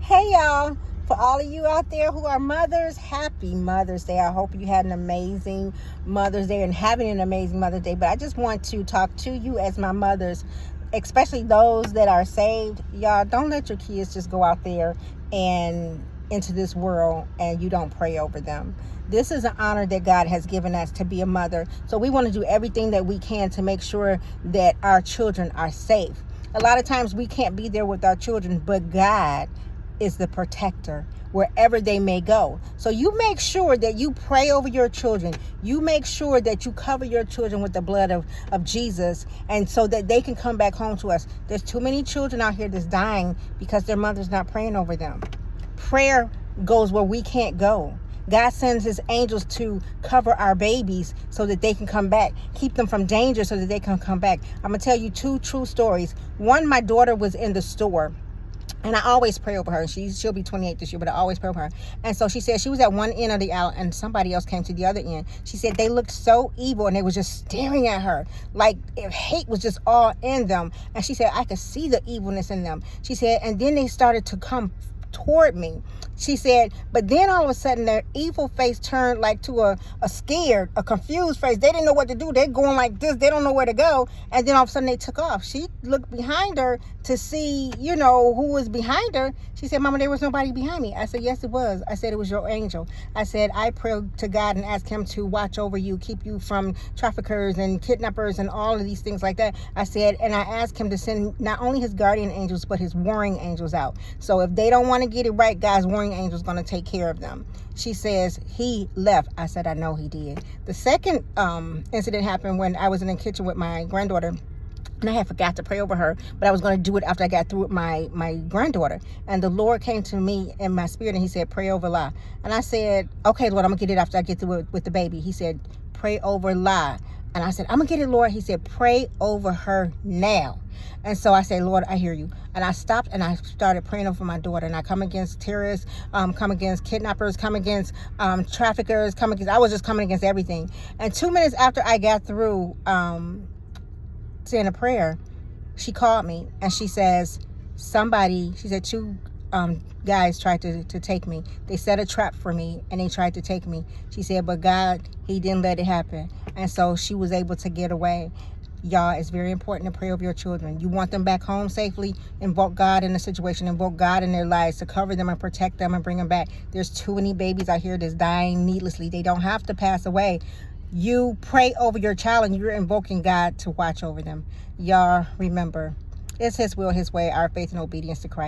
Hey y'all, for all of you out there who are mothers, happy Mother's Day. I hope you had an amazing Mother's Day and having an amazing Mother's Day. But I just want to talk to you as my mothers, especially those that are saved. Y'all, don't let your kids just go out there and into this world and you don't pray over them. This is an honor that God has given us to be a mother. So we want to do everything that we can to make sure that our children are safe. A lot of times we can't be there with our children, but God is the protector wherever they may go. So you make sure that you pray over your children. You make sure that you cover your children with the blood of Jesus, and so that they can come back home to us. There's too many children out here that's dying because their mother's not praying over them. Prayer goes where we can't go. God sends his angels to cover our babies so that they can come back, keep them from danger so that they can come back. I'm going to tell you two true stories. One, my daughter was in the store, and I always pray over her. She'll be 28 this year, but I always pray over her. And so she said she was at one end of the aisle and somebody else came to the other end. She said they looked so evil and they were just staring at her. Like if hate was just all in them. And she said, I could see the evilness in them. She said, and then they started to come toward me. She said, but then all of a sudden their evil face turned like to a scared, a confused face. They didn't know what to do. They're going like this. They don't know where to go. And then all of a sudden they took off. She looked behind her to see, who was behind her. She said, Mama, there was nobody behind me. I said, yes, it was. I said, it was your angel. I said, I prayed to God and asked him to watch over you, keep you from traffickers and kidnappers and all of these things like that. I said, and I asked him to send not only his guardian angels, but his warring angels out. So if they don't want to get it right, God's warring angel is going to take care of them. She says, he left. I said, I know he did. The second incident happened when I was in the kitchen with my granddaughter. And I had forgot to pray over her, but I was going to do it after I got through with my granddaughter. And the Lord came to me in my spirit and he said, pray over La. And I said, okay, Lord, I'm going to get it after I get through with the baby. He said, pray over La. And I said, I'm going to get it, Lord. He said, pray over her now. And so I said, Lord, I hear you. And I stopped and I started praying over my daughter. And I come against terrorists, come against kidnappers, come against traffickers, I was just coming against everything. And 2 minutes after I got through saying a prayer, she called me and she says, she said two guys tried to take me. They set a trap for me and they tried to take me. She said, but God, he didn't let it happen. And so she was able to get away. Y'all, it's very important to pray over your children. You want them back home safely? Invoke God in the situation. Invoke God in their lives to cover them and protect them and bring them back. There's too many babies out here that's dying needlessly. They don't have to pass away. You pray over your child and you're invoking God to watch over them. Y'all, remember, it's his will, his way, our faith and obedience to Christ.